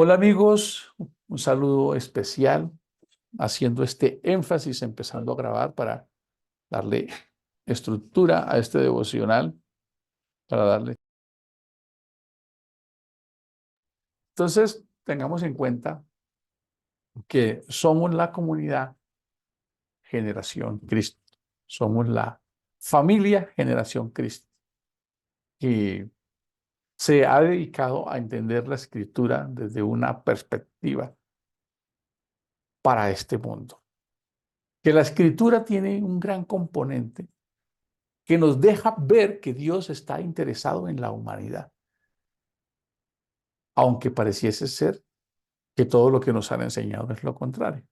Hola amigos, un saludo especial, haciendo este énfasis, empezando a grabar para darle estructura a este devocional, para darle. Entonces, tengamos en cuenta que somos la comunidad Generación Cristo, somos la familia Generación Cristo, que se ha dedicado a entender la escritura desde una perspectiva para este mundo. Que la escritura tiene un gran componente que nos deja ver que Dios está interesado en la humanidad, aunque pareciese ser que todo lo que nos han enseñado es lo contrario.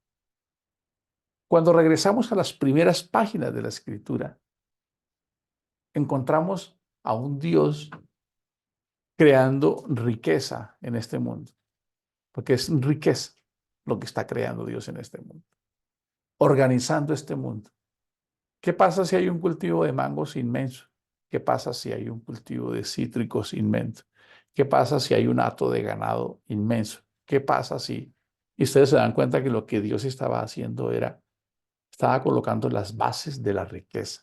Cuando regresamos a las primeras páginas de la Escritura, encontramos a un Dios creando riqueza en este mundo, porque es riqueza lo que está creando Dios en este mundo, organizando este mundo. ¿Qué pasa si hay un cultivo de mangos inmenso? ¿Qué pasa si hay un cultivo de cítricos inmenso? ¿Qué pasa si hay un hato de ganado inmenso? ¿Qué pasa si... Y ustedes se dan cuenta que lo que Dios estaba haciendo estaba colocando las bases de la riqueza.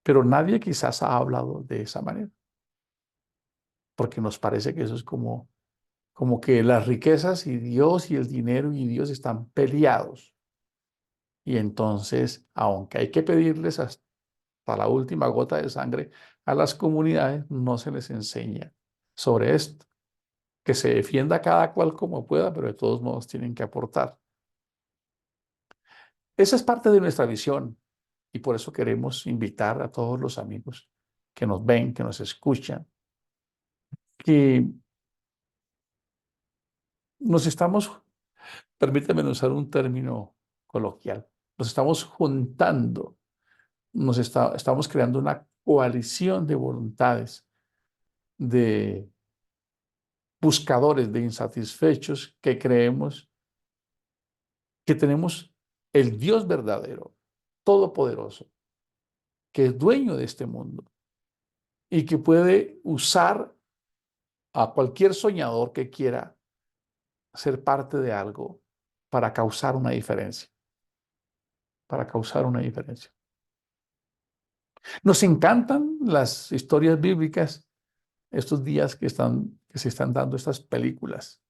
Pero nadie quizás ha hablado de esa manera, porque nos parece que eso es como que las riquezas y Dios y el dinero y Dios están peleados. Y entonces, aunque hay que pedirles hasta la última gota de sangre, a las comunidades no se les enseña sobre esto. Que se defienda cada cual como pueda, pero de todos modos tienen que aportar. Esa es parte de nuestra visión y por eso queremos invitar a todos los amigos que nos ven, que nos escuchan, que nos estamos, permítame usar un término coloquial, nos estamos juntando, estamos creando una coalición de voluntades, de buscadores, de insatisfechos que creemos que tenemos el Dios verdadero, todopoderoso, que es dueño de este mundo y que puede usar a cualquier soñador que quiera ser parte de algo para causar una diferencia, para causar una diferencia. Nos encantan las historias bíblicas estos días que se están dando estas películas.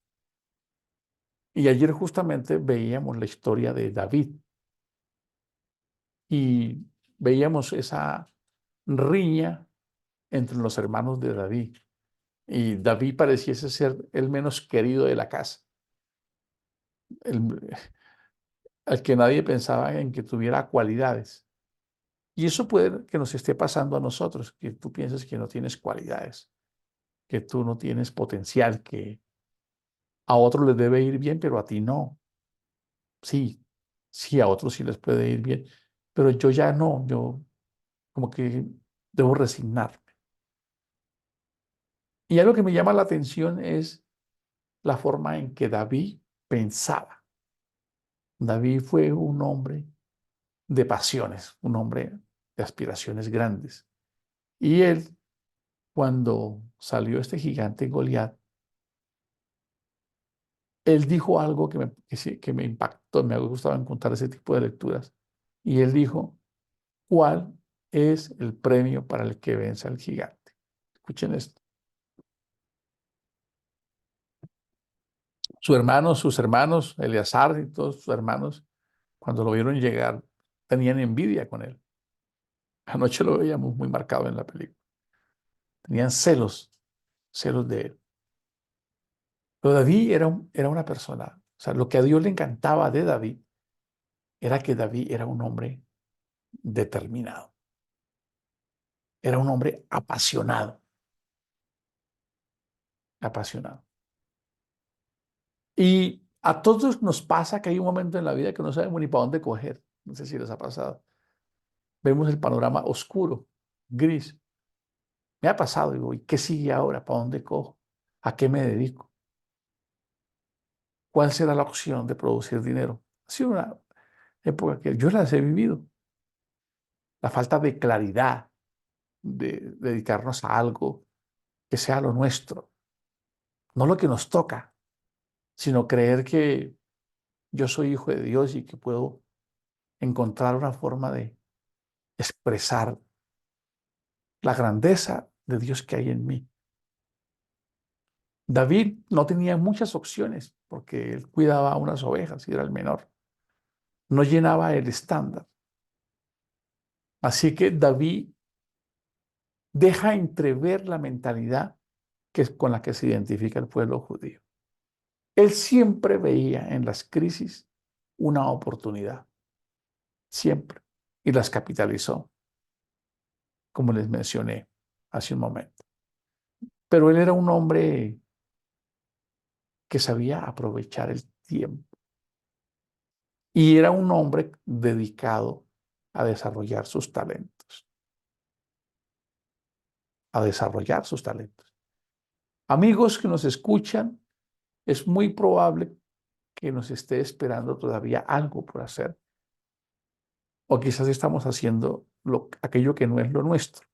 Y ayer justamente veíamos la historia de David y veíamos esa riña entre los hermanos de David. Y David pareciese ser el menos querido de la casa, el, al que nadie pensaba en que tuviera cualidades. Y eso puede que nos esté pasando a nosotros, que tú piensas que no tienes cualidades, que tú no tienes potencial, que a otros les debe ir bien, pero a ti no. Sí, sí, a otros sí les puede ir bien, pero yo ya no, yo como que debo resignarme. Y algo que me llama la atención es la forma en que David pensaba. David fue un hombre de pasiones, un hombre de aspiraciones grandes. Y él, cuando salió este gigante Goliat, él dijo algo que me impactó, me ha gustado encontrar ese tipo de lecturas. Y él dijo, ¿cuál es el premio para el que vence al gigante? Escuchen esto. Sus hermanos, Eleazar y todos sus hermanos, cuando lo vieron llegar, tenían envidia con él. Anoche lo veíamos muy marcado en la película. Tenían celos, celos de él. Pero David era una persona, o sea, lo que a Dios le encantaba de David era que David era un hombre determinado, era un hombre apasionado, apasionado. Y a todos nos pasa que hay un momento en la vida que no sabemos ni para dónde coger. No sé si les ha pasado. Vemos el panorama oscuro, gris. Me ha pasado, digo, ¿y qué sigue ahora? ¿Para dónde cojo? ¿A qué me dedico? ¿Cuál será la opción de producir dinero? Ha sido una época que yo las he vivido. La falta de claridad, de dedicarnos a algo que sea lo nuestro, no lo que nos toca. sino creer que yo soy hijo de Dios y que puedo encontrar una forma de expresar la grandeza de Dios que hay en mí. David no tenía muchas opciones porque él cuidaba unas ovejas y era el menor. No llenaba el estándar. Así que David deja entrever la mentalidad que es con la que se identifica el pueblo judío. Él siempre veía en las crisis una oportunidad, siempre, y las capitalizó, como les mencioné hace un momento. Pero él era un hombre que sabía aprovechar el tiempo y era un hombre dedicado a desarrollar sus talentos, a desarrollar sus talentos. Amigos que nos escuchan, es muy probable que nos esté esperando todavía algo por hacer, o quizás estamos haciendo aquello que no es lo nuestro.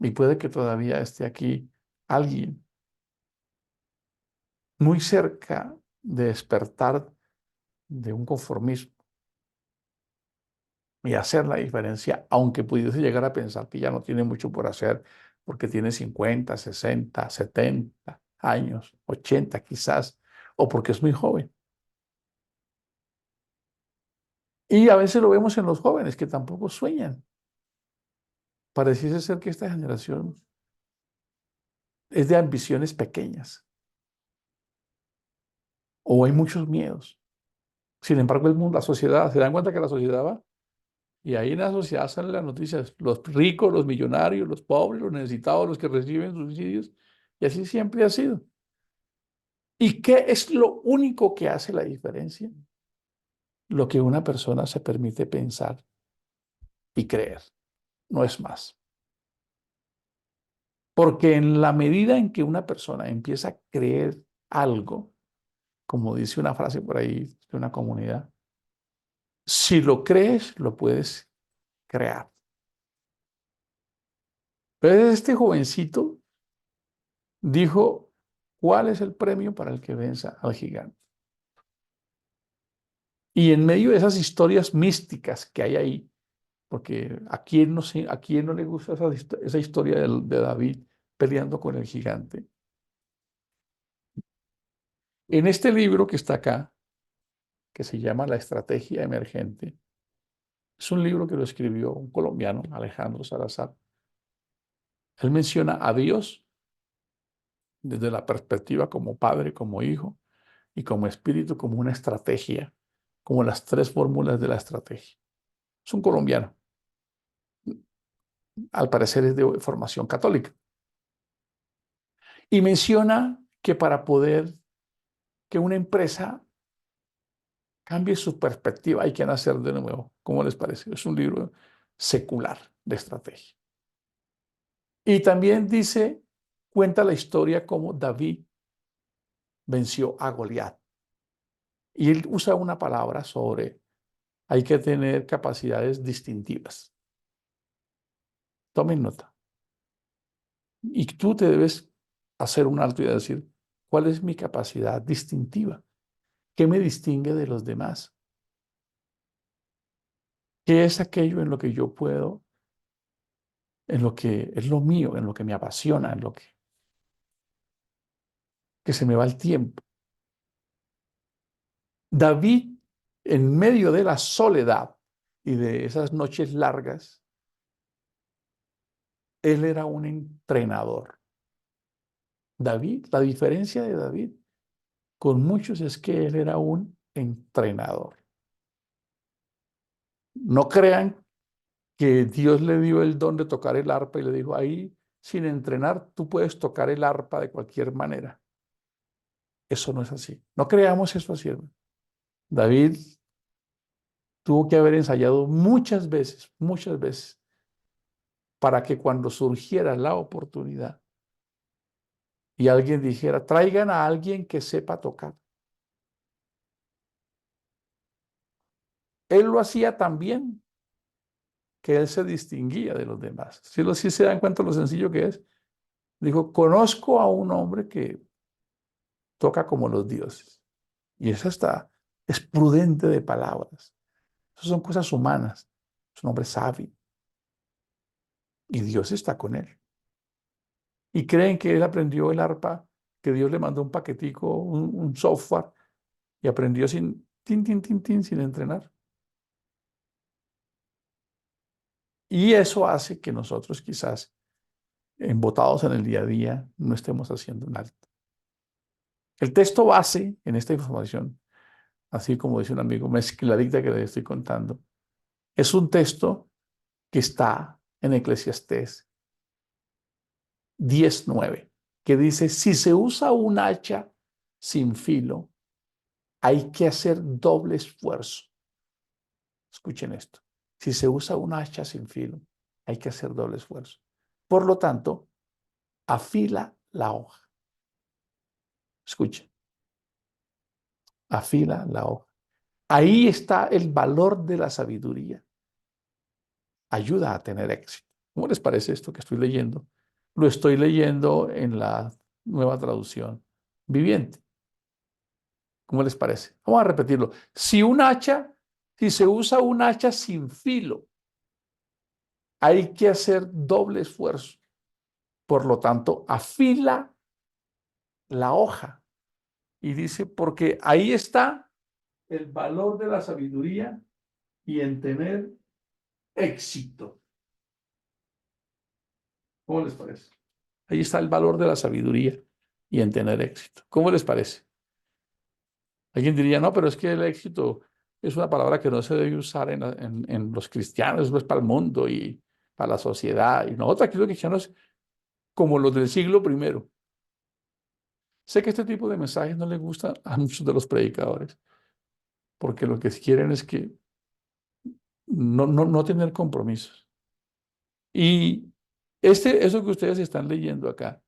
Y puede que todavía esté aquí alguien muy cerca de despertar de un conformismo y hacer la diferencia, aunque pudiese llegar a pensar que ya no tiene mucho por hacer porque tiene 50, 60, 70 años, 80 quizás, o porque es muy joven. Y a veces lo vemos en los jóvenes que tampoco sueñan. Pareciese ser que esta generación es de ambiciones pequeñas o hay muchos miedos. Sin embargo, el mundo, la sociedad, se dan cuenta que la sociedad va y ahí en la sociedad salen las noticias, los ricos, los millonarios, los pobres, los necesitados, los que reciben subsidios, y así siempre ha sido. ¿Y qué es lo único que hace la diferencia? Lo que una persona se permite pensar y creer, no es más. Porque en la medida en que una persona empieza a creer algo, como dice una frase por ahí de una comunidad, si lo crees, lo puedes crear. Pero este jovencito dijo, ¿cuál es el premio para el que venza al gigante? Y en medio de esas historias místicas que hay ahí, porque a quién no le gusta esa historia de David peleando con el gigante. En este libro que está acá, que se llama La Estrategia Emergente, es un libro que lo escribió un colombiano, Alejandro Salazar. Él menciona a Dios desde la perspectiva como padre, como hijo y como espíritu, como una estrategia, como las tres fórmulas de la estrategia. Es un colombiano, al parecer es de formación católica. Y menciona que para poder que una empresa cambie su perspectiva hay que nacer de nuevo. ¿Cómo les parece? Es un libro secular de estrategia. Y también dice, cuenta la historia cómo David venció a Goliat. Y él usa una palabra sobre hay que tener capacidades distintivas. Tomen nota. Y tú te debes hacer un alto y decir, ¿cuál es mi capacidad distintiva? ¿Qué me distingue de los demás? ¿Qué es aquello en lo que yo puedo, en lo que es lo mío, en lo que me apasiona, en lo que se me va el tiempo? David, en medio de la soledad y de esas noches largas, él era un entrenador. David, la diferencia de David con muchos es que él era un entrenador. No crean que Dios le dio el don de tocar el arpa y le dijo, ahí, sin entrenar, tú puedes tocar el arpa de cualquier manera. Eso no es así. No creamos eso así, hermano. David tuvo que haber ensayado muchas veces, para que cuando surgiera la oportunidad y alguien dijera, traigan a alguien que sepa tocar. Él lo hacía tan bien que él se distinguía de los demás. Si se dan cuenta lo sencillo que es. Dijo, conozco a un hombre que toca como los dioses. Y eso es prudente de palabras. Eso son cosas humanas. Es un hombre sabio. Y Dios está con él. Y creen que él aprendió el arpa, que Dios le mandó un paquetico, un software, y aprendió sin, tin, tin, tin, tin, sin entrenar. Y eso hace que nosotros quizás, embotados en el día a día, no estemos haciendo un alto. El texto base en esta información, así como dice un amigo, mezcladita que le estoy contando, es un texto que está en Eclesiastés 10:9, que dice, si se usa un hacha sin filo, hay que hacer doble esfuerzo. Escuchen esto. Si se usa un hacha sin filo, hay que hacer doble esfuerzo. Por lo tanto, afila la hoja. Escuchen, afila la hoja. Ahí está el valor de la sabiduría. Ayuda a tener éxito. ¿Cómo les parece esto que estoy leyendo? Lo estoy leyendo en la nueva traducción viviente. ¿Cómo les parece? Vamos a repetirlo. Si se usa un hacha sin filo, hay que hacer doble esfuerzo. Por lo tanto, afila la hoja. Y dice, porque ahí está el valor de la sabiduría y en tener éxito. ¿Cómo les parece? Ahí está el valor de la sabiduría y en tener éxito. ¿Cómo les parece? Alguien diría, no, pero es que el éxito es una palabra que no se debe usar en los cristianos, es para el mundo y para la sociedad. Y nosotros aquí los cristianos, como los del siglo primero. Sé que este tipo de mensajes no les gusta a muchos de los predicadores, porque lo que quieren es que no tener compromisos. Y eso que ustedes están leyendo acá,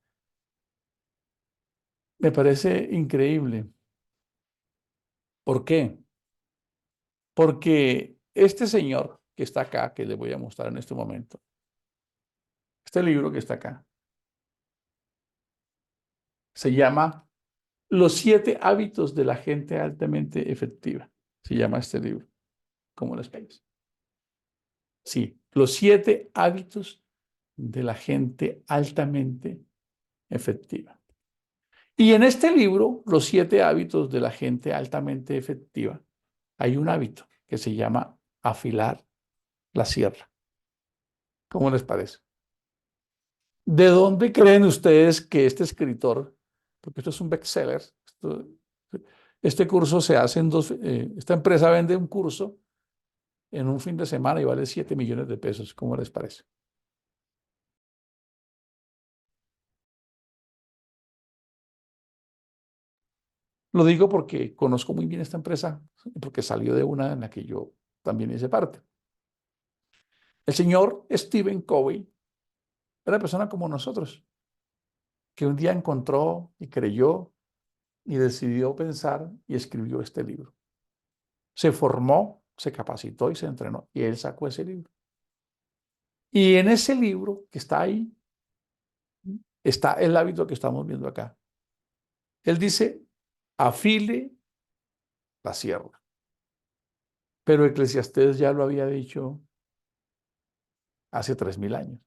me parece increíble. ¿Por qué? Porque este señor que está acá, que les voy a mostrar en este momento, este libro que está acá, se llama Los 7 hábitos de la gente altamente efectiva. Se llama este libro. ¿Cómo les parece? Sí, Los 7 hábitos de la gente altamente efectiva. Y en este libro, Los 7 hábitos de la gente altamente efectiva, hay un hábito que se llama afilar la sierra. ¿Cómo les parece? ¿De dónde creen ustedes que este escritor, porque esto es un bestseller, este curso se hace esta empresa vende un curso en un fin de semana y vale 7 millones de pesos? ¿Cómo les parece? Lo digo porque conozco muy bien esta empresa, porque salió de una en la que yo también hice parte. El señor Stephen Covey era una persona como nosotros, que un día encontró y creyó y decidió pensar y escribió este libro. Se formó, se capacitó y se entrenó y él sacó ese libro. Y en ese libro que está ahí, está el hábito que estamos viendo acá. Él dice, afile la sierra. Pero Eclesiastés ya lo había dicho hace 3000 años.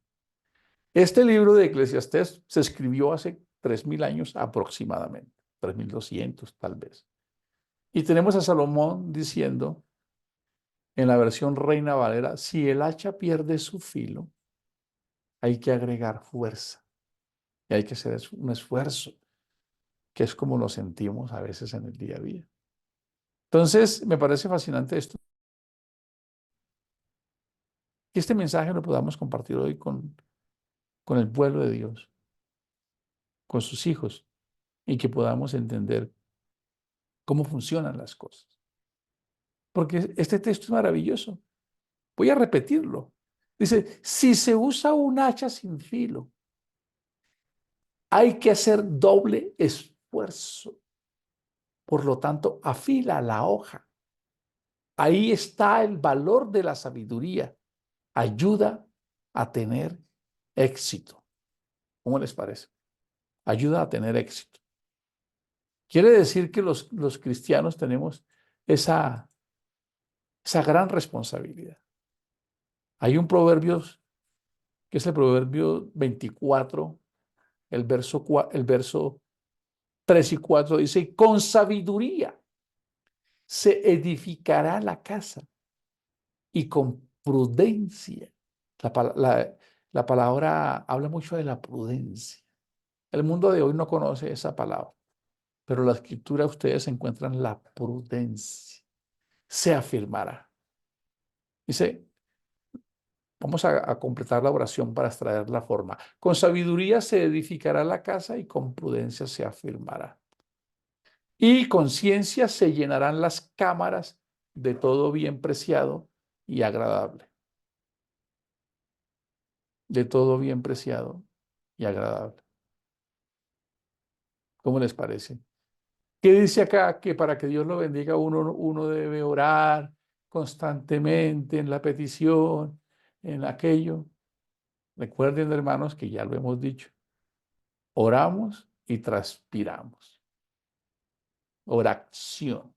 Este libro de Eclesiastés se escribió hace 3000 años aproximadamente, 3200 tal vez. Y tenemos a Salomón diciendo en la versión Reina Valera, si el hacha pierde su filo, hay que agregar fuerza y hay que hacer un esfuerzo, que es como lo sentimos a veces en el día a día. Entonces, me parece fascinante esto, que este mensaje lo podamos compartir hoy con el pueblo de Dios, con sus hijos, y que podamos entender cómo funcionan las cosas. Porque este texto es maravilloso. Voy a repetirlo. Dice, si se usa un hacha sin filo, hay que hacer doble esfuerzo. Por lo tanto, afila la hoja. Ahí está el valor de la sabiduría. Ayuda a tener éxito. ¿Cómo les parece? Ayuda a tener éxito. Quiere decir que los cristianos tenemos esa, esa gran responsabilidad. Hay un proverbio que es el proverbio 24, el verso 3 y 4 dice, con sabiduría se edificará la casa y con prudencia. La, la palabra habla mucho de la prudencia. El mundo de hoy no conoce esa palabra, pero en la escritura ustedes encuentran la prudencia. Se afirmará. Dice, vamos a completar la oración para extraer la forma. Con sabiduría se edificará la casa y con prudencia se afirmará. Y con ciencia se llenarán las cámaras de todo bien preciado y agradable. De todo bien preciado y agradable. ¿Cómo les parece? ¿Qué dice acá? Que para que Dios lo bendiga uno debe orar constantemente en la petición, en aquello. Recuerden, hermanos, que ya lo hemos dicho. Oramos y transpiramos. Oración.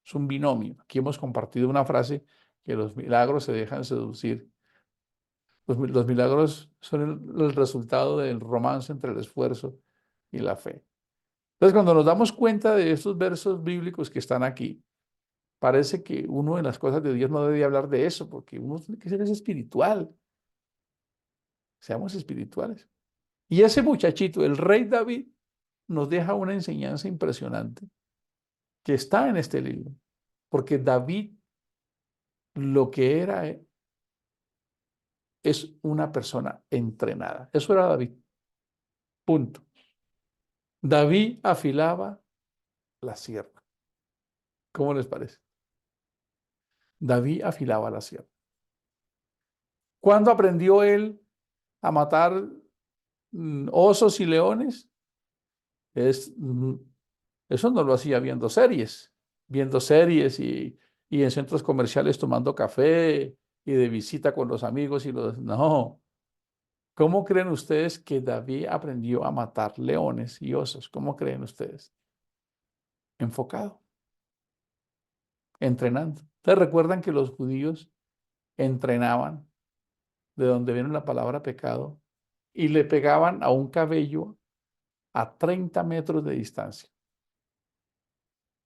Es un binomio. Aquí hemos compartido una frase que los milagros se dejan seducir. Los milagros son el resultado del romance entre el esfuerzo y la fe. Entonces, cuando nos damos cuenta de estos versos bíblicos que están aquí, parece que uno de las cosas de Dios no debe hablar de eso, porque uno tiene que ser espiritual. Seamos espirituales. Y ese muchachito, el rey David, nos deja una enseñanza impresionante que está en este libro, porque David lo que era es una persona entrenada. Eso era David. Punto. David afilaba la sierra. ¿Cómo les parece? David afilaba la sierra. ¿Cuándo aprendió él a matar osos y leones? Eso no lo hacía viendo series y en centros comerciales tomando café y de visita con los amigos y los... No. ¿Cómo creen ustedes que David aprendió a matar leones y osos? ¿Cómo creen ustedes? Enfocado, entrenando. ¿Ustedes recuerdan que los judíos entrenaban de donde viene la palabra pecado y le pegaban a un cabello a 30 metros de distancia?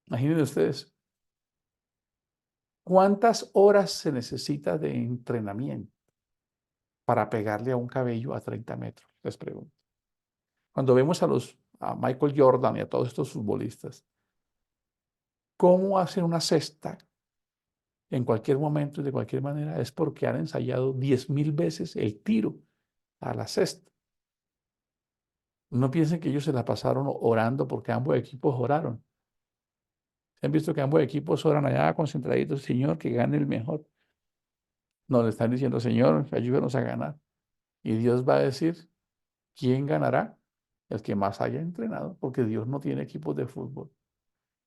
Imaginen ustedes, ¿cuántas horas se necesita de entrenamiento para pegarle a un cabello a 30 metros? Les pregunto. Cuando vemos a Michael Jordan y a todos estos futbolistas, ¿cómo hacen una cesta en cualquier momento y de cualquier manera? Es porque han ensayado 10.000 veces el tiro a la cesta. No piensen que ellos se la pasaron orando porque ambos equipos oraron. Han visto que ambos equipos oran allá concentraditos, Señor, que gane el mejor. No, le están diciendo, Señor, ayúdanos a ganar. Y Dios va a decir, ¿quién ganará? El que más haya entrenado, porque Dios no tiene equipos de fútbol,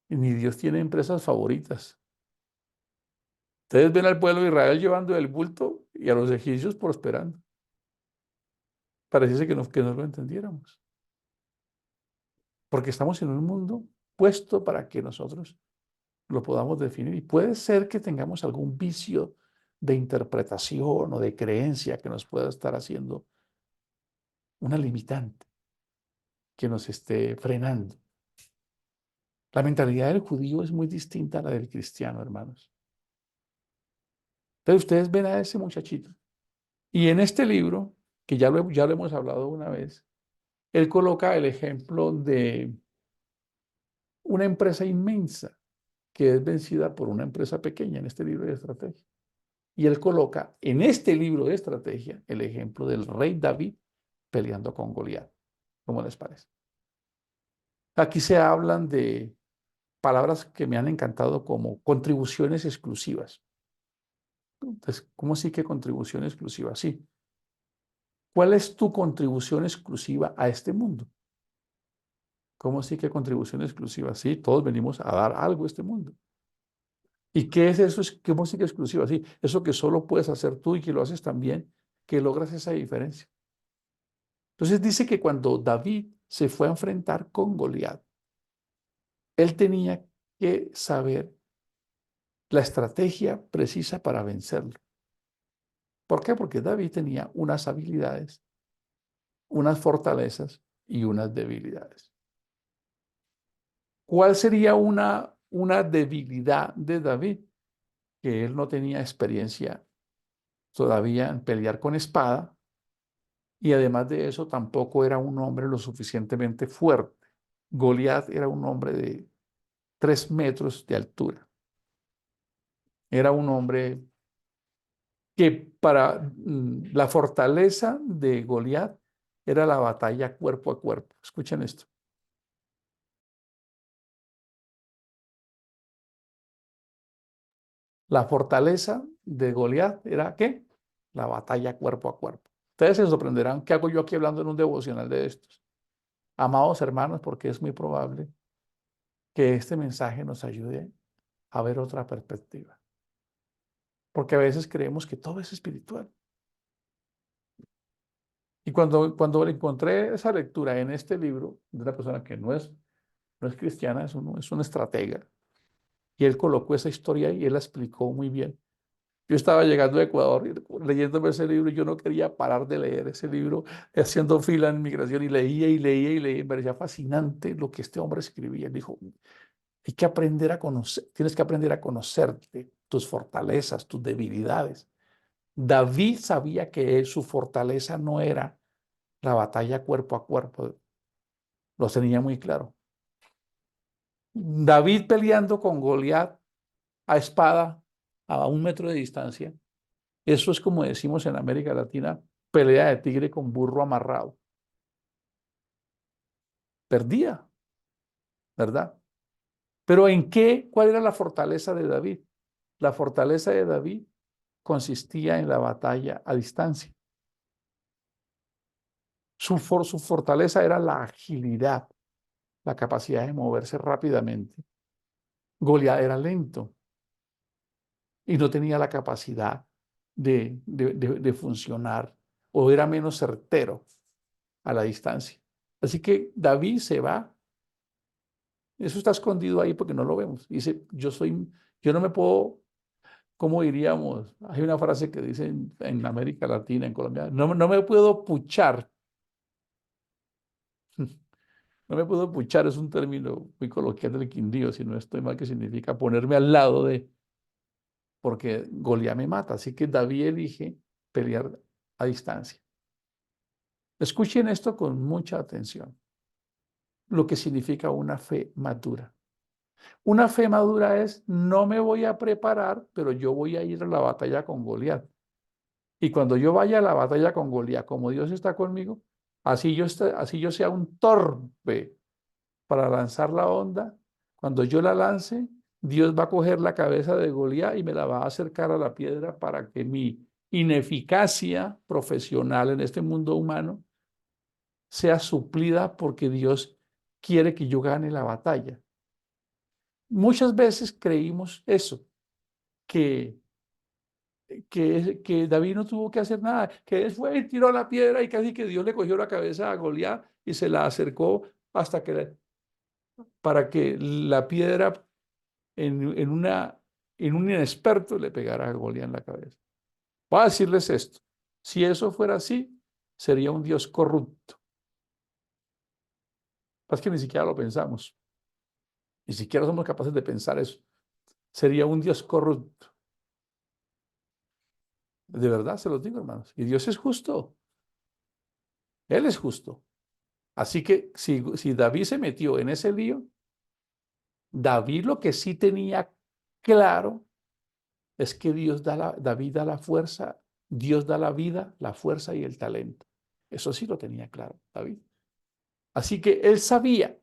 ni Dios tiene empresas favoritas. Ustedes ven al pueblo de Israel llevando el bulto y a los egipcios prosperando. Pareciese que no lo entendiéramos, porque estamos en un mundo puesto para que nosotros lo podamos definir. Y puede ser que tengamos algún vicio de interpretación o de creencia que nos pueda estar haciendo una limitante, que nos esté frenando. La mentalidad del judío es muy distinta a la del cristiano, hermanos. Entonces ustedes ven a ese muchachito. Y en este libro, que ya lo hemos hablado una vez, él coloca el ejemplo de una empresa inmensa que es vencida por una empresa pequeña en este libro de estrategia. Y él coloca en este libro de estrategia el ejemplo del rey David peleando con Goliat. ¿Cómo les parece? Aquí se hablan de palabras que me han encantado como contribuciones exclusivas. Entonces, ¿cómo sí que contribución exclusiva? Sí. ¿Cuál es tu contribución exclusiva a este mundo? ¿Cómo sí que contribución exclusiva? Sí, todos venimos a dar algo a este mundo. ¿Y qué es eso? ¿Qué música exclusiva? Sí, eso que solo puedes hacer tú y que lo haces también, que logras esa diferencia. Entonces dice que cuando David se fue a enfrentar con Goliat, Él tenía que saber la estrategia precisa para vencerlo. ¿Por qué? Porque David tenía unas habilidades, unas fortalezas y unas debilidades. ¿Cuál sería una debilidad de David? Que él no tenía experiencia todavía en pelear con espada y además de eso tampoco era un hombre lo suficientemente fuerte. Goliat era un hombre de 3 metros de altura. Era un hombre que para la fortaleza de Goliat era la batalla cuerpo a cuerpo. Escuchen esto. La fortaleza de Goliat era ¿qué? La batalla cuerpo a cuerpo. Ustedes se sorprenderán qué hago yo aquí hablando en un devocional de estos. Amados hermanos, porque es muy probable que este mensaje nos ayude a ver otra perspectiva. Porque a veces creemos que todo es espiritual. Y cuando encontré esa lectura en este libro de una persona que no es cristiana, es un estratega, y él colocó esa historia y él la explicó muy bien. Yo estaba llegando a Ecuador leyéndome ese libro y yo no quería parar de leer ese libro, haciendo fila en migración y leía y leía y leía. Me parecía fascinante lo que este hombre escribía. Él dijo, hay que aprender a conocer, tienes que aprender a conocerte, tus fortalezas, tus debilidades. David sabía que su fortaleza no era la batalla cuerpo a cuerpo, lo tenía muy claro. David peleando con Goliat a espada a 1 metro de distancia. Eso es como decimos en América Latina, pelea de tigre con burro amarrado. Perdía, ¿verdad? Pero ¿en qué? ¿Cuál era la fortaleza de David? La fortaleza de David consistía en la batalla a distancia. Su fortaleza era la agilidad, la capacidad de moverse rápidamente. Goliat era lento y no tenía la capacidad de funcionar o era menos certero a la distancia. Así que David se va. Eso está escondido ahí porque no lo vemos. Dice, yo no me puedo, ¿cómo diríamos? Hay una frase que dicen en América Latina, en Colombia, no me puedo puchar. No me puedo puchar, es un término muy coloquial del Quindío, si no estoy mal, que significa ponerme al lado de, porque Goliat me mata. Así que David elige pelear a distancia. Escuchen esto con mucha atención, lo que significa una fe madura. Una fe madura es, no me voy a preparar, pero yo voy a ir a la batalla con Goliat. Y cuando yo vaya a la batalla con Goliat, como Dios está conmigo, así yo sea un torpe para lanzar la onda, cuando yo la lance, Dios va a coger la cabeza de Goliat y me la va a acercar a la piedra para que mi ineficacia profesional en este mundo humano sea suplida porque Dios quiere que yo gane la batalla. Muchas veces creímos eso, que, que David no tuvo que hacer nada, que él fue y tiró la piedra y casi que Dios le cogió la cabeza a Goliat y se la acercó hasta para que la piedra en un inexperto le pegara a Goliat en la cabeza. Voy a decirles esto, si eso fuera así, sería un Dios corrupto. Es que ni siquiera lo pensamos, ni siquiera somos capaces de pensar eso. Sería un Dios corrupto. De verdad se los digo, hermanos. Y Dios es justo. Él es justo. Así que si David se metió en ese lío, David lo que sí tenía claro es que David da la fuerza, Dios da la vida, la fuerza y el talento. Eso sí lo tenía claro, David. Así que él sabía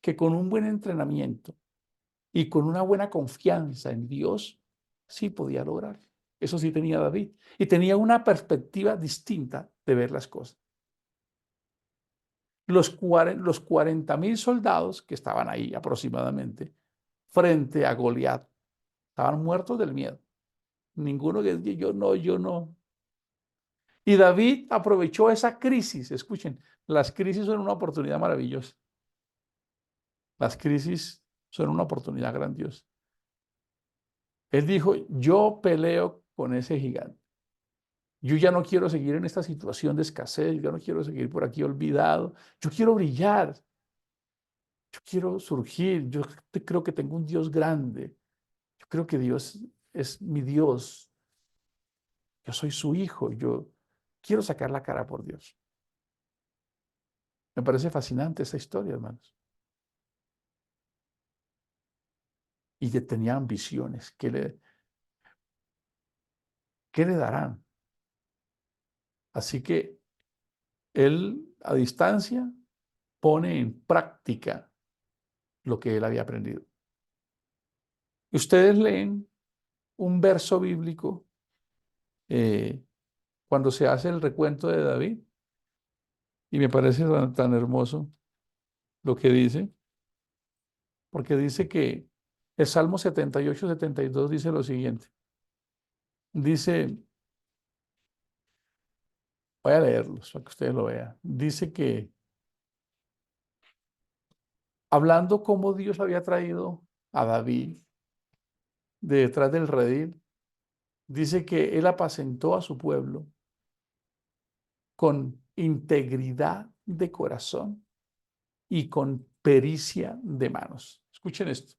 que con un buen entrenamiento y con una buena confianza en Dios, sí podía lograr. Eso sí tenía David. Y tenía una perspectiva distinta de ver las cosas. Los 40.000 soldados que estaban ahí aproximadamente frente a Goliat estaban muertos del miedo. Ninguno que decía, yo no, yo no. Y David aprovechó esa crisis. Escuchen, las crisis son una oportunidad maravillosa. Las crisis son una oportunidad grandiosa. Él dijo, yo peleo con ese gigante. Yo ya no quiero seguir en esta situación de escasez, yo ya no quiero seguir por aquí olvidado. Yo quiero brillar, yo quiero surgir. Creo que tengo un Dios grande. Yo creo que Dios es mi Dios. Yo soy su hijo. Yo quiero sacar la cara por Dios. Me parece fascinante esta historia, hermanos. Y que tenía ambiciones. ¿Qué le darán? Así que él, a distancia, pone en práctica lo que él había aprendido. Y ustedes leen un verso bíblico eh, cuando se hace el recuento de David, y me parece tan hermoso lo que dice, porque dice que el Salmo 78-72 dice lo siguiente. Dice, voy a leerlos para que ustedes lo vean. Dice que hablando cómo Dios había traído a David de detrás del redil, dice que él apacentó a su pueblo con integridad de corazón y con pericia de manos. Escuchen esto.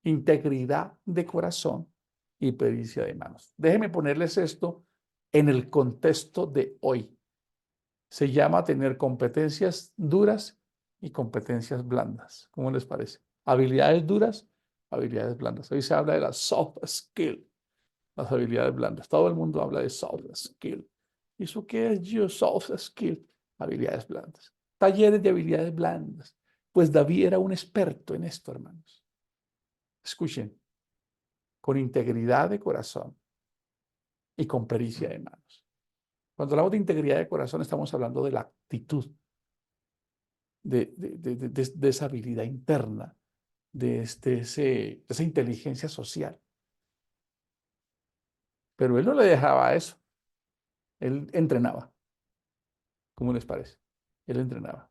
Integridad de corazón y pericia de manos. Déjenme ponerles esto en el contexto de hoy. Se llama tener competencias duras y competencias blandas. ¿Cómo les parece? Habilidades duras, habilidades blandas. Hoy se habla de las soft skills, las habilidades blandas. Todo el mundo habla de soft skills. ¿Y eso qué es yo? Soft skills, habilidades blandas. Talleres de habilidades blandas. Pues David era un experto en esto, hermanos. Escuchen, con integridad de corazón y con pericia de manos. Cuando hablamos de integridad de corazón, estamos hablando de la actitud, de esa habilidad interna, de esa inteligencia social. Pero él no le dejaba eso. Él entrenaba. ¿Cómo les parece? Él entrenaba.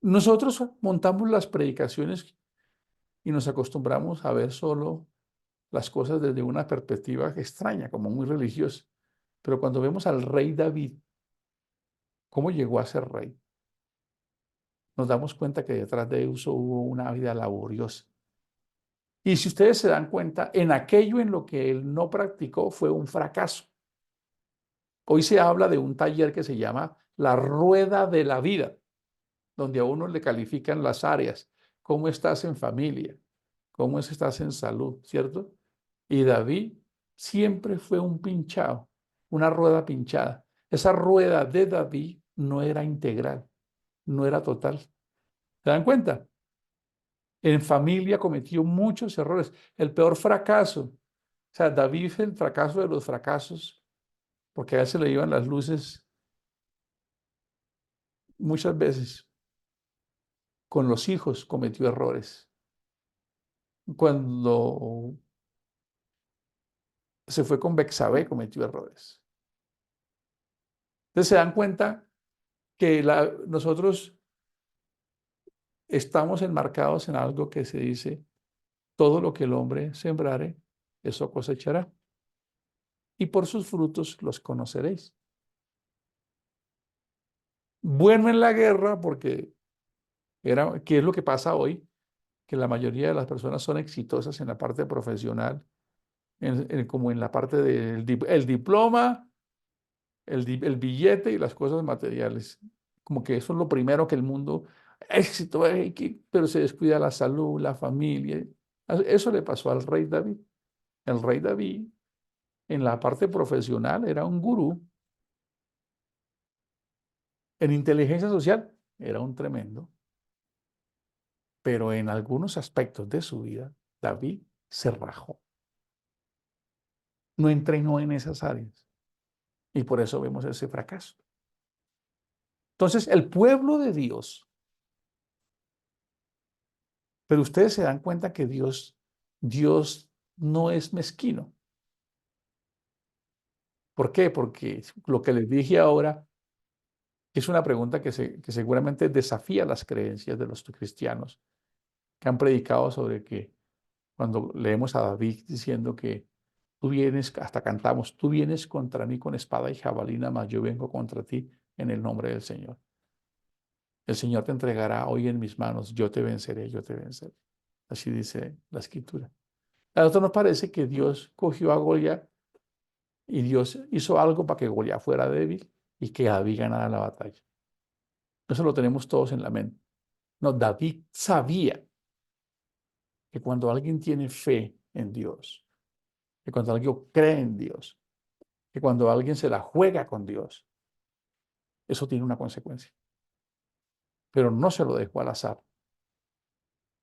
Nosotros montamos las predicaciones y nos acostumbramos a ver solo las cosas desde una perspectiva extraña, como muy religiosa. Pero cuando vemos al rey David, cómo llegó a ser rey, nos damos cuenta que detrás de eso hubo una vida laboriosa. Y si ustedes se dan cuenta, en aquello en lo que él no practicó fue un fracaso. Hoy se habla de un taller que se llama la rueda de la vida, donde a uno le califican las áreas, cómo estás en familia, cómo estás en salud, ¿cierto? Y David siempre fue un pinchado, una rueda pinchada. Esa rueda de David no era integral, no era total. ¿Se dan cuenta? En familia cometió muchos errores. El peor fracaso, o sea, David fue el fracaso de los fracasos, porque a él se le iban las luces muchas veces. Con los hijos cometió errores. Cuando se fue con Bexabé cometió errores. Entonces se dan cuenta que nosotros estamos enmarcados en algo que se dice, todo lo que el hombre sembrare, eso cosechará. Y por sus frutos los conoceréis. Bueno en la guerra, porque ¿qué es lo que pasa hoy? Que la mayoría de las personas son exitosas en la parte profesional, como en la parte del el diploma, el billete y las cosas materiales. Como que eso es lo primero que el mundo, éxito, pero se descuida la salud, la familia. Eso le pasó al rey David. El rey David, en la parte profesional, era un gurú. En inteligencia social, era un tremendo. Pero en algunos aspectos de su vida, David se rajó. No entrenó en esas áreas. Y por eso vemos ese fracaso. Entonces, el pueblo de Dios, pero ustedes se dan cuenta que Dios no es mezquino. ¿Por qué? Porque lo que les dije ahora, Es una pregunta que seguramente desafía las creencias de los cristianos que han predicado sobre que cuando leemos a David diciendo que tú vienes, hasta cantamos, tú vienes contra mí con espada y jabalina, mas yo vengo contra ti en el nombre del Señor. El Señor te entregará hoy en mis manos, yo te venceré, yo te venceré. Así dice la Escritura. A nosotros nos parece que Dios cogió a Goliat y Dios hizo algo para que Goliat fuera débil y que David ganara la batalla. Eso lo tenemos todos en la mente. No, David sabía que cuando alguien tiene fe en Dios, que cuando alguien cree en Dios, que cuando alguien se la juega con Dios, eso tiene una consecuencia. Pero no se lo dejó al azar.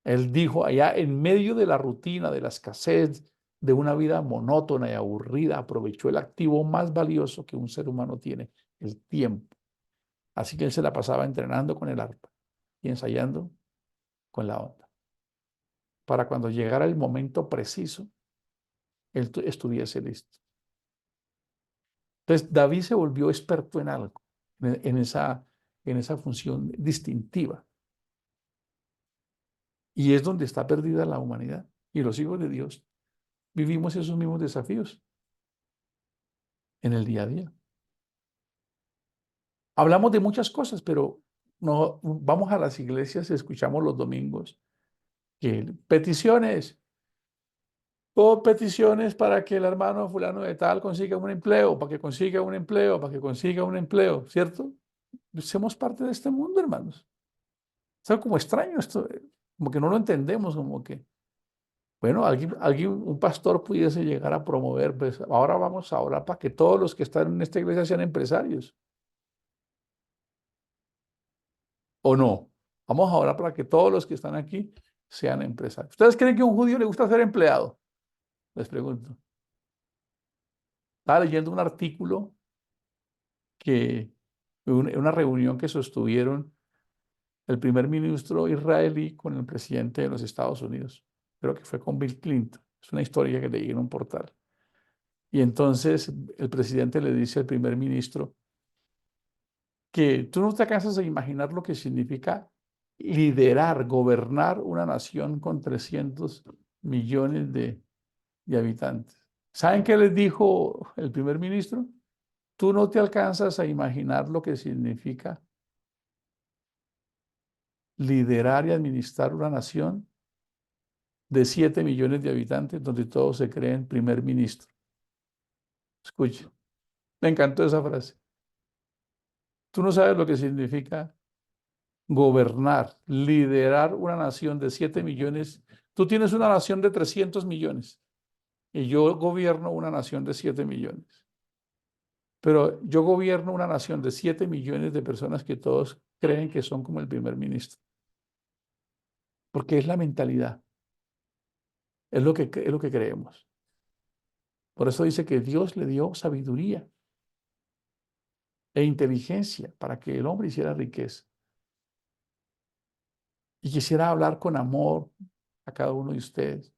Él dijo allá en medio de la rutina, de la escasez, de una vida monótona y aburrida, aprovechó el activo más valioso que un ser humano tiene, el tiempo. Así que él se la pasaba entrenando con el arpa y ensayando con la onda. Para cuando llegara el momento preciso, él estuviese listo. Entonces, David se volvió experto en algo, en esa función distintiva. Y es donde está perdida la humanidad. Y los hijos de Dios vivimos esos mismos desafíos en el día a día. Hablamos de muchas cosas, pero no vamos a las iglesias y escuchamos los domingos que peticiones o peticiones para que el hermano fulano de tal consiga un empleo, para que consiga un empleo, para que consiga un empleo, ¿cierto? Somos parte de este mundo, hermanos. Es algo como extraño esto, como que no lo entendemos, como que, bueno, un pastor pudiese llegar a promover, pues ahora vamos a orar para que todos los que están en esta iglesia sean empresarios, ¿o no? Vamos a orar para que todos los que están aquí sean empresarios. ¿Ustedes creen que a un judío le gusta ser empleado? Les pregunto. Estaba leyendo un artículo que, en una reunión que sostuvieron el primer ministro israelí con el presidente de los Estados Unidos. Creo que fue con Bill Clinton. Es una historia que leí en un portal. Y entonces el presidente le dice al primer ministro que tú no te cansas de imaginar lo que significa liderar, gobernar una nación con 300 millones de habitantes. ¿Saben qué les dijo el primer ministro? Tú no te alcanzas a imaginar lo que significa liderar y administrar una nación de 7 millones de habitantes donde todos se creen primer ministro. Escuche, me encantó esa frase. Tú no sabes lo que significa gobernar, liderar una nación de 7 millones. Tú tienes una nación de 300 millones y yo gobierno una nación de 7 millones. Pero yo gobierno una nación de 7 millones de personas que todos creen que son como el primer ministro. Porque es la mentalidad, es lo que creemos. Por eso dice que Dios le dio sabiduría e inteligencia para que el hombre hiciera riqueza. Y quisiera hablar con amor a cada uno de ustedes.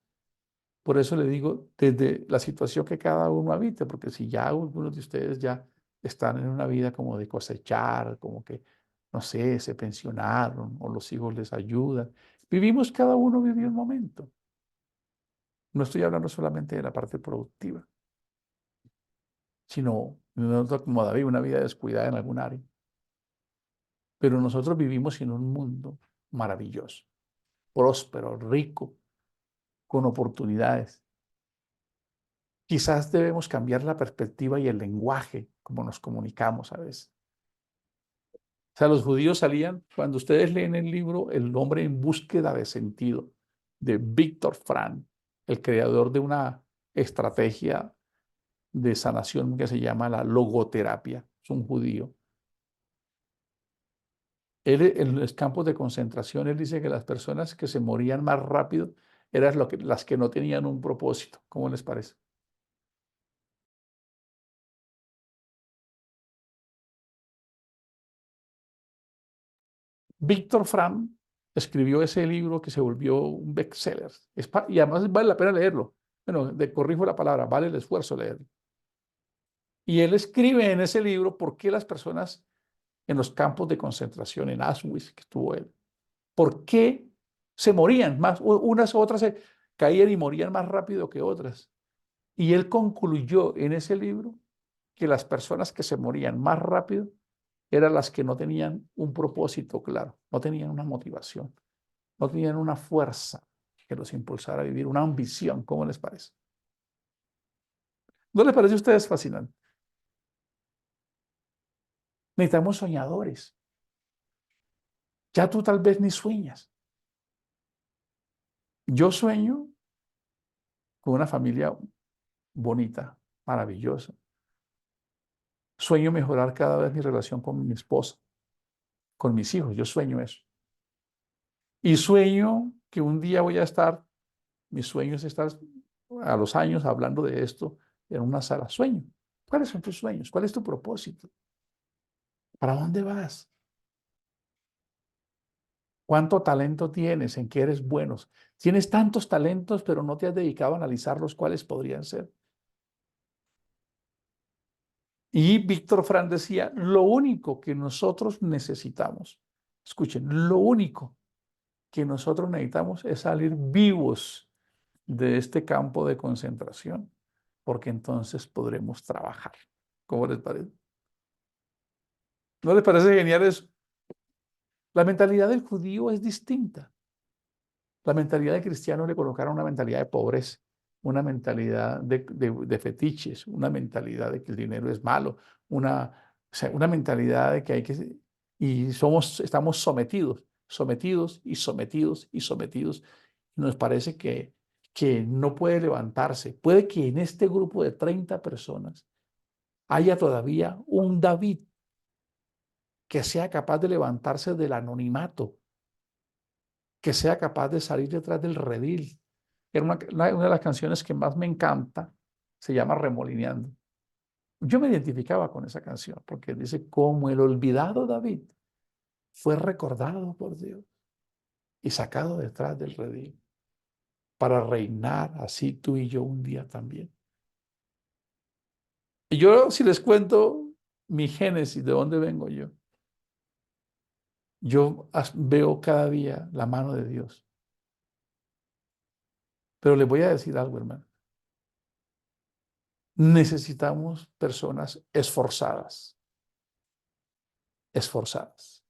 Por eso le digo, desde la situación que cada uno habite, porque si ya algunos de ustedes ya están en una vida como de cosechar, como que, no sé, se pensionaron o los hijos les ayudan. Cada uno vive un momento. No estoy hablando solamente de la parte productiva, sino nosotros como David, una vida descuidada en algún área. Pero nosotros vivimos en un mundo maravilloso, próspero, rico, con oportunidades. Quizás debemos cambiar la perspectiva y el lenguaje, como nos comunicamos a veces. O sea, los judíos salían, cuando ustedes leen el libro El hombre en búsqueda de sentido, de Viktor Frankl, el creador de una estrategia de sanación que se llama la logoterapia, es un judío. Él, en los campos de concentración, él dice que las personas que se morían más rápido eran las que no tenían un propósito. ¿Cómo les parece? Víctor Frank escribió ese libro que se volvió un bestseller. Y además vale la pena leerlo. Bueno, corrijo la palabra, vale el esfuerzo leerlo. Y él escribe en ese libro por qué las personas en los campos de concentración, en Auschwitz, que estuvo él. ¿Por qué se morían más? Unas u otras se caían y morían más rápido que otras. Y él concluyó en ese libro que las personas que se morían más rápido eran las que no tenían un propósito claro, no tenían una motivación, no tenían una fuerza que los impulsara a vivir, una ambición. ¿Cómo les parece? ¿No les parece a ustedes fascinante? Necesitamos soñadores. Ya tú tal vez ni sueñas. Yo sueño con una familia bonita, maravillosa. Sueño mejorar cada vez mi relación con mi esposa, con mis hijos. Yo sueño eso. Y sueño que un día voy a estar, mi sueño es estar a los años hablando de esto en una sala. Sueño. ¿Cuáles son tus sueños? ¿Cuál es tu propósito? ¿Para dónde vas? ¿Cuánto talento tienes? ¿En qué eres bueno? Tienes tantos talentos, pero no te has dedicado a analizar los cuales podrían ser. Y Víctor Frank decía, lo único que nosotros necesitamos, escuchen, lo único que nosotros necesitamos es salir vivos de este campo de concentración, porque entonces podremos trabajar. ¿Cómo les parece? ¿No les parece genial eso? La mentalidad del judío es distinta. La mentalidad del cristiano le colocaron una mentalidad de pobreza, una mentalidad de fetiches, una mentalidad de que el dinero es malo, o sea, una mentalidad de que hay que... Y estamos sometidos, sometidos y sometidos y sometidos. Nos parece que no puede levantarse. Puede que en este grupo de 30 personas haya todavía un David que sea capaz de levantarse del anonimato, que sea capaz de salir detrás del redil. Era una de las canciones que más me encanta, se llama Remolineando. Yo me identificaba con esa canción porque dice, como el olvidado David fue recordado por Dios y sacado detrás del redil para reinar así tú y yo un día también. Y yo, si les cuento mi génesis, de dónde vengo yo veo cada día la mano de Dios. Pero les voy a decir algo, hermano. Necesitamos personas esforzadas, esforzadas.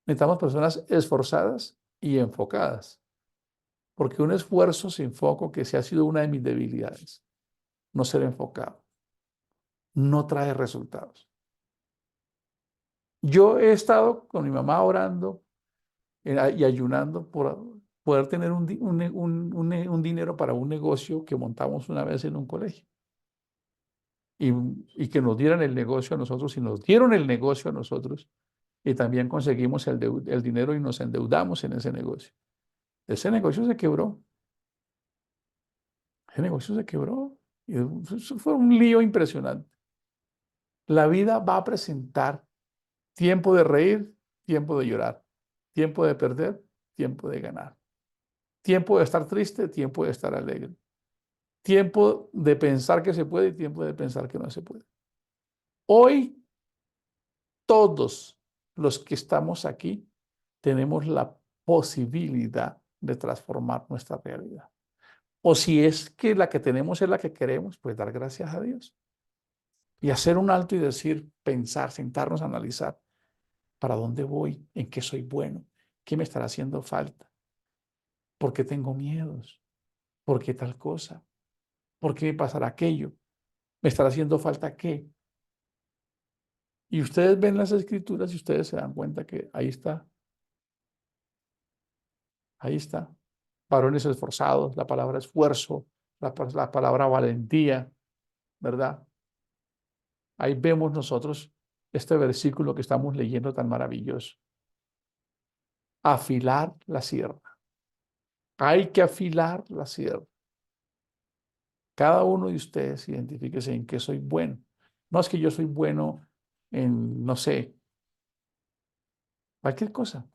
Necesitamos personas esforzadas y enfocadas, porque un esfuerzo sin foco, que se ha sido una de mis debilidades, no ser enfocado, no trae resultados. Yo he estado con mi mamá orando y ayunando por poder tener un dinero para un negocio que montamos una vez en un colegio. Y que nos dieran el negocio a nosotros y nos dieron el negocio a nosotros y también conseguimos el dinero y nos endeudamos en ese negocio. Ese negocio se quebró. Ese negocio se quebró. Y eso fue un lío impresionante. La vida va a presentar tiempo de reír, tiempo de llorar, tiempo de perder, tiempo de ganar, tiempo de estar triste, tiempo de estar alegre, tiempo de pensar que se puede y tiempo de pensar que no se puede. Hoy todos los que estamos aquí tenemos la posibilidad de transformar nuestra realidad. O si es que la que tenemos es la que queremos, pues dar gracias a Dios. Y hacer un alto y decir, pensar, sentarnos a analizar para dónde voy, en qué soy bueno, qué me estará haciendo falta, por qué tengo miedos, por qué tal cosa, por qué me pasará aquello, me estará haciendo falta qué. Y ustedes ven las escrituras y ustedes se dan cuenta que ahí está, ahí está. Varones esforzados, la palabra esfuerzo, la palabra valentía, ¿verdad? Ahí vemos nosotros este versículo que estamos leyendo tan maravilloso. Afilar la sierra. Hay que afilar la sierra. Cada uno de ustedes identifíquese en qué soy bueno. No es que yo soy bueno en, no sé, cualquier cosa.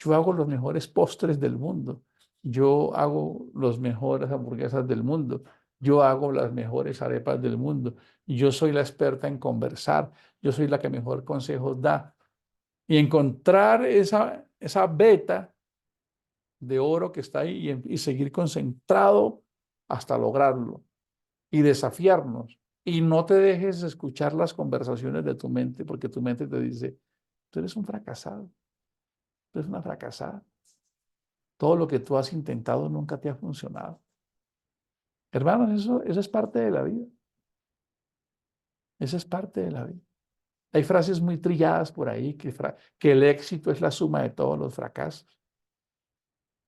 Yo hago los mejores postres del mundo. Yo hago las mejores hamburguesas del mundo. Yo hago las mejores arepas del mundo. Yo soy la experta en conversar. Yo soy la que mejor consejos da. Y encontrar esa beta de oro que está ahí y seguir concentrado hasta lograrlo y desafiarnos. Y no te dejes escuchar las conversaciones de tu mente, porque tu mente te dice, tú eres un fracasado, tú eres una fracasada. Todo lo que tú has intentado nunca te ha funcionado. Hermanos, eso es parte de la vida. Eso es parte de la vida. Hay frases muy trilladas por ahí que el éxito es la suma de todos los fracasos.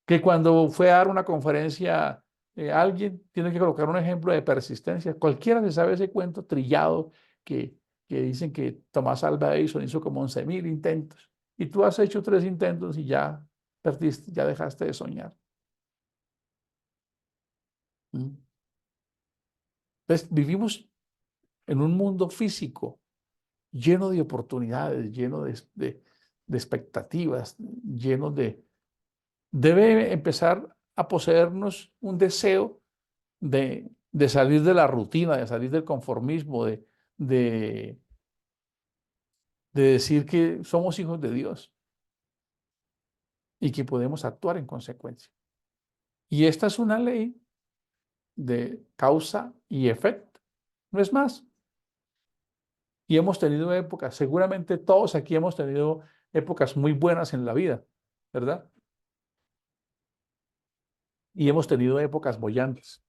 Que cuando fue a dar una conferencia, alguien tiene que colocar un ejemplo de persistencia. Cualquiera se sabe ese cuento trillado que, que dicen que Tomás Alva Edison hizo como 11.000 intentos. Y tú has hecho 3 intentos y ya perdiste, ya dejaste de soñar. ¿Mm? Entonces, vivimos en un mundo físico lleno de oportunidades, lleno de expectativas, lleno de... Debe empezar a poseernos un deseo de salir de la rutina, de salir del conformismo, de, de decir que somos hijos de Dios y que podemos actuar en consecuencia. Y esta es una ley de causa y efecto, no es más. Y hemos tenido épocas, seguramente todos aquí hemos tenido épocas muy buenas en la vida, ¿verdad? Y hemos tenido épocas bollantes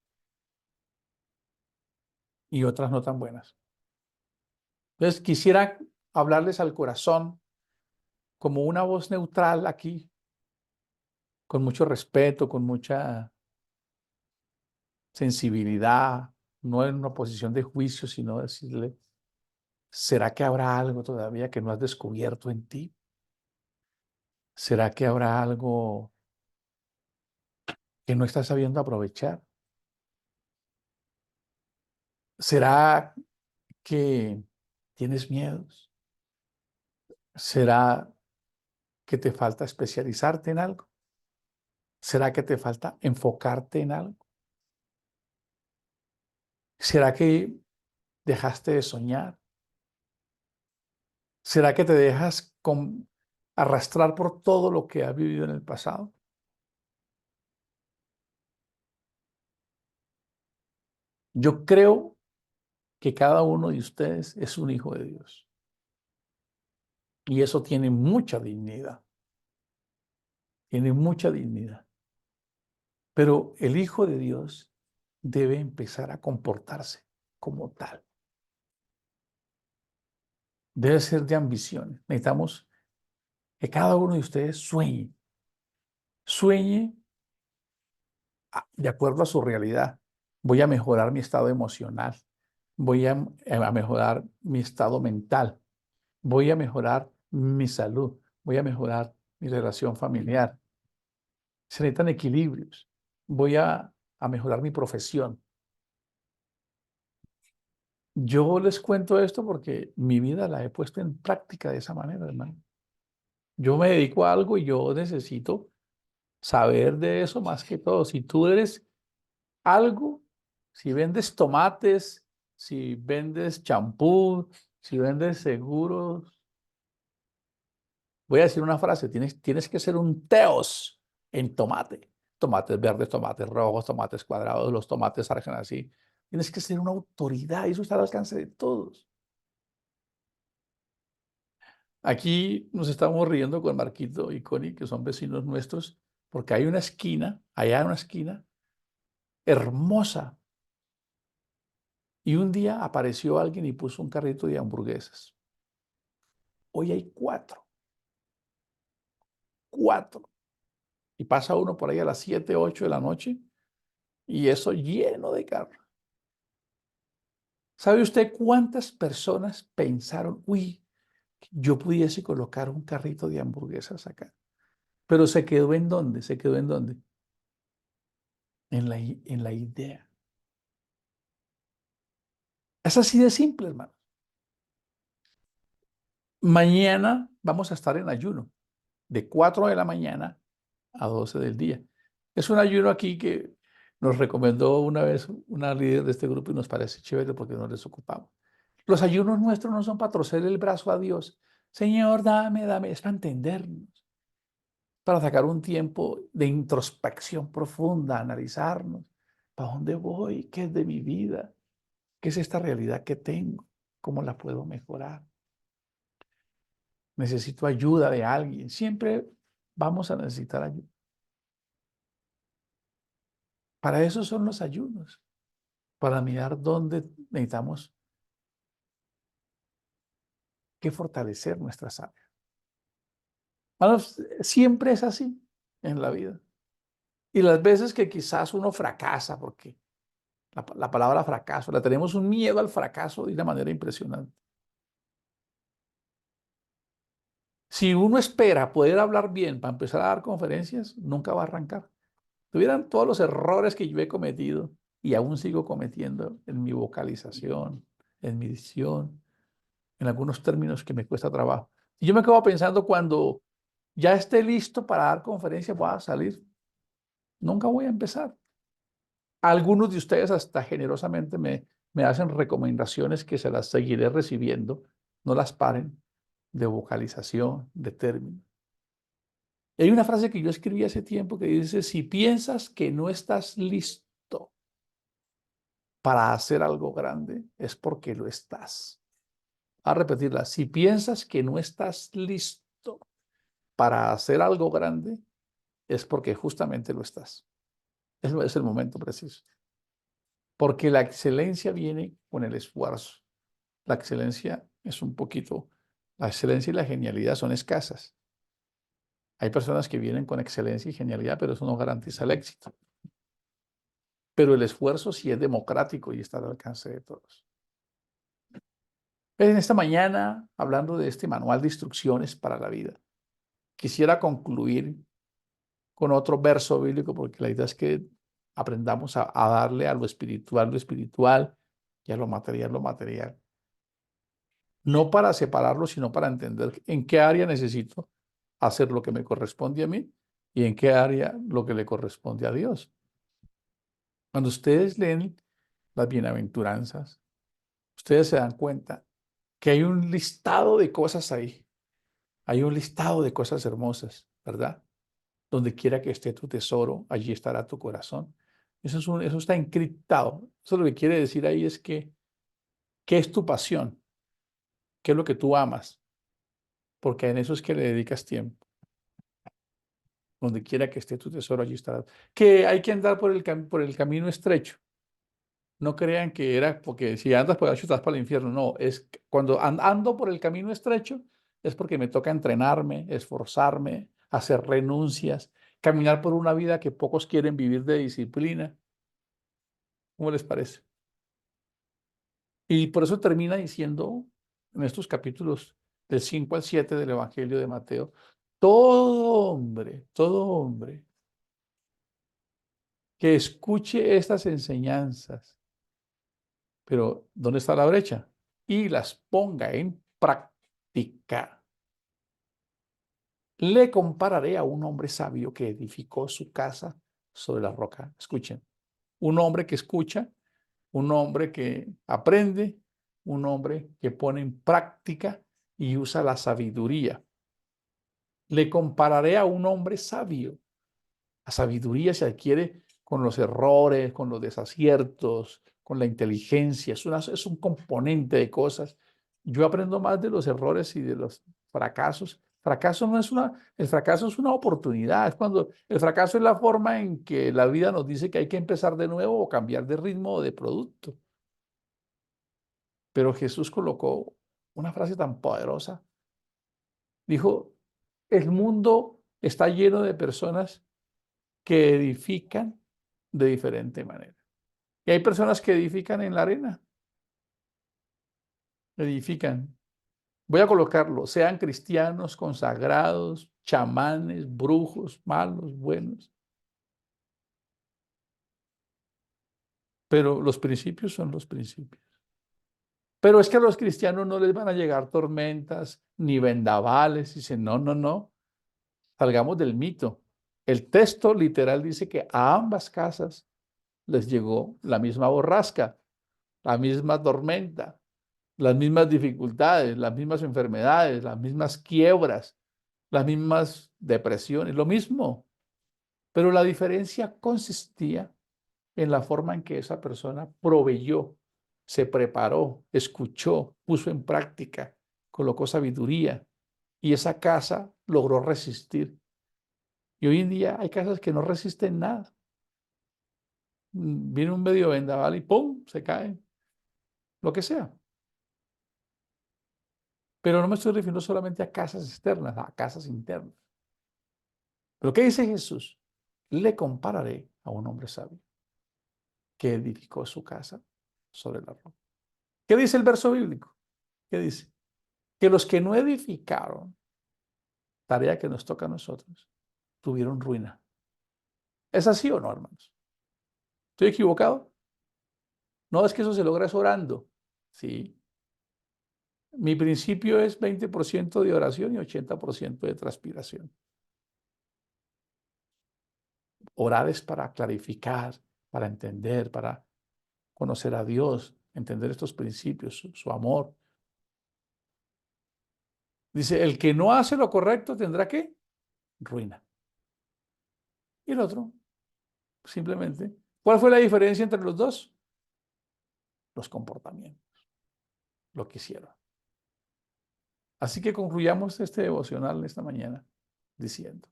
y otras no tan buenas. Entonces, quisiera hablarles al corazón como una voz neutral aquí, con mucho respeto, con mucha sensibilidad, no en una posición de juicio, sino decirle, ¿será que habrá algo todavía que no has descubierto en ti? ¿Será que habrá algo que no estás sabiendo aprovechar? ¿Será que tienes miedos? ¿Será que te falta especializarte en algo? ¿Será que te falta enfocarte en algo? ¿Será que dejaste de soñar? ¿Será que te dejas arrastrar por todo lo que has vivido en el pasado? Yo creo que cada uno de ustedes es un hijo de Dios y eso tiene mucha dignidad. Pero el hijo de Dios debe empezar a comportarse como tal. Debe ser de ambición. Necesitamos que cada uno de ustedes sueñe de acuerdo a su realidad. Voy a mejorar mi estado emocional, voy a mejorar mi estado mental, voy a mejorar mi salud, voy a mejorar mi relación familiar. Se necesitan equilibrios. Voy a mejorar mi profesión. Yo les cuento esto porque mi vida la he puesto en práctica de esa manera, hermano. Yo me dedico a algo y yo necesito saber de eso más que todo. Si tú eres algo, si vendes tomates, si vendes champú, si vendes seguros, voy a decir una frase, tienes que ser un teos en tomate. Tomates verdes, tomates rojos, tomates cuadrados, los tomates sargen así. Tienes que ser una autoridad y eso está al alcance de todos. Aquí nos estamos riendo con Marquito y Connie, que son vecinos nuestros, porque hay una esquina, allá en una esquina, hermosa. Y un día apareció alguien y puso un carrito de hamburguesas. Hoy hay cuatro. Y pasa uno por ahí a las 7, 8 de la noche y eso lleno de carros. ¿Sabe usted cuántas personas pensaron, uy, yo pudiese colocar un carrito de hamburguesas acá? Pero se quedó en dónde, se quedó en dónde, en la idea. Es así de simple, hermano. Mañana vamos a estar en ayuno, de 4 de la mañana a 12 del día. Es un ayuno aquí que Nos recomendó una vez una líder de este grupo y nos parece chévere porque no les ocupamos. Los ayunos nuestros no son para torcer el brazo a Dios. Señor, dame, dame. Es para entendernos, para sacar un tiempo de introspección profunda, analizarnos. ¿Para dónde voy? ¿Qué es de mi vida? ¿Qué es esta realidad que tengo? ¿Cómo la puedo mejorar? Necesito ayuda de alguien. Siempre vamos a necesitar ayuda. Para eso son los ayunos, para mirar dónde necesitamos que fortalecer nuestras áreas. Hermanos, siempre es así en la vida. Y las veces que quizás uno fracasa, porque la palabra fracaso, la tenemos un miedo al fracaso de una manera impresionante. Si uno espera poder hablar bien para empezar a dar conferencias, nunca va a arrancar. Tuvieran todos los errores que yo he cometido y aún sigo cometiendo en mi vocalización, en mi dicción, en algunos términos que me cuesta trabajo. Y yo me quedo pensando cuando ya esté listo para dar conferencias, voy a salir. Nunca voy a empezar. Algunos de ustedes hasta generosamente me hacen recomendaciones que se las seguiré recibiendo. No las paren, de vocalización, de términos. Y hay una frase que yo escribí hace tiempo que dice, si piensas que no estás listo para hacer algo grande, es porque lo estás. A repetirla, si piensas que no estás listo para hacer algo grande, es porque justamente lo estás. Es el momento preciso. Porque la excelencia viene con el esfuerzo. La excelencia es un poquito, la excelencia y la genialidad son escasas. Hay personas que vienen con excelencia y genialidad, pero eso no garantiza el éxito. Pero el esfuerzo sí es democrático y está al alcance de todos. En esta mañana, hablando de este manual de instrucciones para la vida, quisiera concluir con otro verso bíblico, porque la idea es que aprendamos a darle a lo espiritual, y a lo material. No para separarlo, sino para entender en qué área necesito hacer lo que me corresponde a mí y en qué área lo que le corresponde a Dios. Cuando ustedes leen las bienaventuranzas, ustedes se dan cuenta que hay un listado de cosas ahí. Hay un listado de cosas hermosas, ¿verdad? Donde quiera que esté tu tesoro, allí estará tu corazón. Eso está encriptado. Eso lo que quiere decir ahí es que, ¿qué es tu pasión? ¿Qué es lo que tú amas? Porque en eso es que le dedicas tiempo. Donde quiera que esté tu tesoro, allí estará. Que hay que andar por el camino estrecho. No crean que era porque si andas por el estás para el infierno. No, es cuando ando por el camino estrecho, es porque me toca entrenarme, esforzarme, hacer renuncias, caminar por una vida que pocos quieren vivir de disciplina. ¿Cómo les parece? Y por eso termina diciendo en estos capítulos del 5 al 7 del Evangelio de Mateo, todo hombre que escuche estas enseñanzas, pero ¿dónde está la brecha? Y las ponga en práctica. Le compararé a un hombre sabio que edificó su casa sobre la roca. Escuchen, un hombre que escucha, un hombre que aprende, un hombre que pone en práctica y usa la sabiduría. Le compararé a un hombre sabio. La sabiduría se adquiere con los errores, con los desaciertos, con la inteligencia. Es un componente de cosas. Yo aprendo más de los errores y de los fracasos. El fracaso es una oportunidad. Es cuando el fracaso es la forma en que la vida nos dice que hay que empezar de nuevo o cambiar de ritmo o de producto. Pero Jesús colocó una frase tan poderosa. Dijo, el mundo está lleno de personas que edifican de diferente manera. Y hay personas que edifican en la arena, edifican. Voy a colocarlo, sean cristianos, consagrados, chamanes, brujos, malos, buenos. Pero los principios son los principios. Pero es que a los cristianos no les van a llegar tormentas ni vendavales. Dicen, no, no, no. Salgamos del mito. El texto literal dice que a ambas casas les llegó la misma borrasca, la misma tormenta, las mismas dificultades, las mismas enfermedades, las mismas quiebras, las mismas depresiones, lo mismo. Pero la diferencia consistía en la forma en que esa persona proveyó, se preparó, escuchó, puso en práctica, colocó sabiduría y esa casa logró resistir. Y hoy en día hay casas que no resisten nada. Viene un medio vendaval y ¡pum! Se caen, lo que sea. Pero no me estoy refiriendo solamente a casas externas, a casas internas. Pero ¿qué dice Jesús? Le compararé a un hombre sabio que edificó su casa sobre la roca. ¿Qué dice el verso bíblico? ¿Qué dice? Que los que no edificaron, tarea que nos toca a nosotros, tuvieron ruina. ¿Es así o no, hermanos? ¿Estoy equivocado? No, es que eso se logra es orando. Sí. Mi principio es 20% de oración y 80% de transpiración. Orar es para clarificar, para entender, para conocer a Dios, entender estos principios, su amor. Dice, el que no hace lo correcto tendrá ¿qué? Ruina. Y el otro, simplemente. ¿Cuál fue la diferencia entre los dos? Los comportamientos, lo que hicieron. Así que concluyamos este devocional esta mañana diciendo,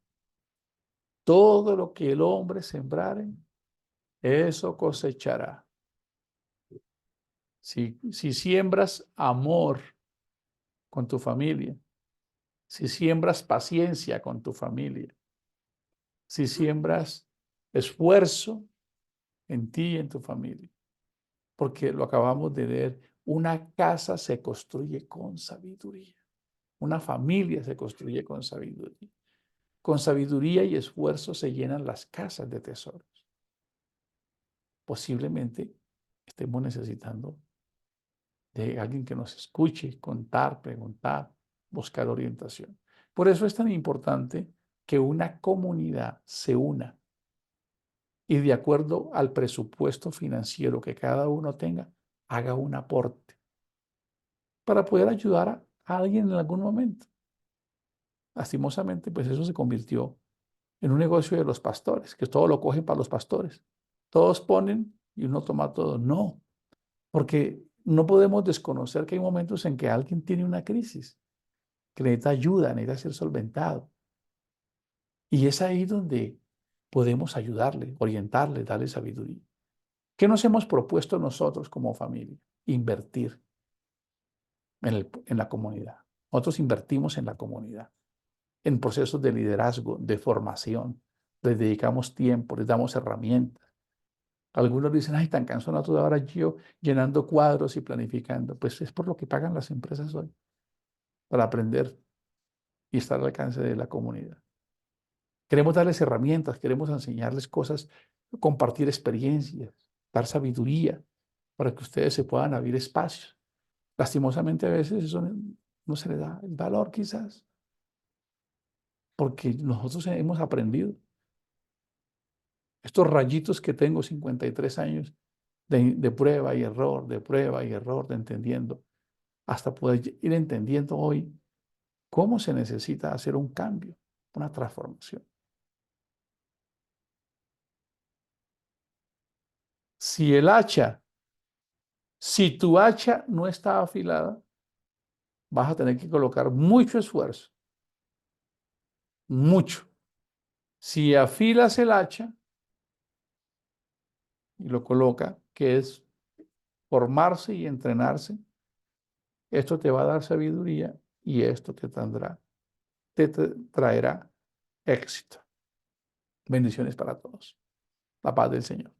todo lo que el hombre sembrare, eso cosechará. Si siembras amor con tu familia, si siembras paciencia con tu familia, si siembras esfuerzo en ti y en tu familia, porque lo acabamos de ver, una casa se construye con sabiduría, una familia se construye con sabiduría. Con sabiduría y esfuerzo se llenan las casas de tesoros. Posiblemente estemos necesitando de alguien que nos escuche, contar, preguntar, buscar orientación. Por eso es tan importante que una comunidad se una y de acuerdo al presupuesto financiero que cada uno tenga, haga un aporte para poder ayudar a alguien en algún momento. Lastimosamente, pues eso se convirtió en un negocio de los pastores, que todo lo cogen para los pastores. Todos ponen y uno toma todo. No, porque no podemos desconocer que hay momentos en que alguien tiene una crisis, que necesita ayuda, necesita ser solventado. Y es ahí donde podemos ayudarle, orientarle, darle sabiduría. ¿Qué nos hemos propuesto nosotros como familia? Invertir en la comunidad. Nosotros invertimos en la comunidad, en procesos de liderazgo, de formación. Les dedicamos tiempo, les damos herramientas. Algunos dicen, ay, tan cansado toda hora yo llenando cuadros y planificando. Pues es por lo que pagan las empresas hoy, para aprender y estar al alcance de la comunidad. Queremos darles herramientas, queremos enseñarles cosas, compartir experiencias, dar sabiduría para que ustedes se puedan abrir espacios. Lastimosamente a veces eso no se le da el valor quizás, porque nosotros hemos aprendido. Estos rayitos que tengo, 53 años, de prueba y error, de prueba y error, de entendiendo, hasta poder ir entendiendo hoy cómo se necesita hacer un cambio, una transformación. Si el hacha, si tu hacha no está afilada, vas a tener que colocar mucho esfuerzo, mucho. Si afilas el hacha y lo coloca, que es formarse y entrenarse, esto te va a dar sabiduría y esto te traerá éxito. Bendiciones para todos. La paz del Señor.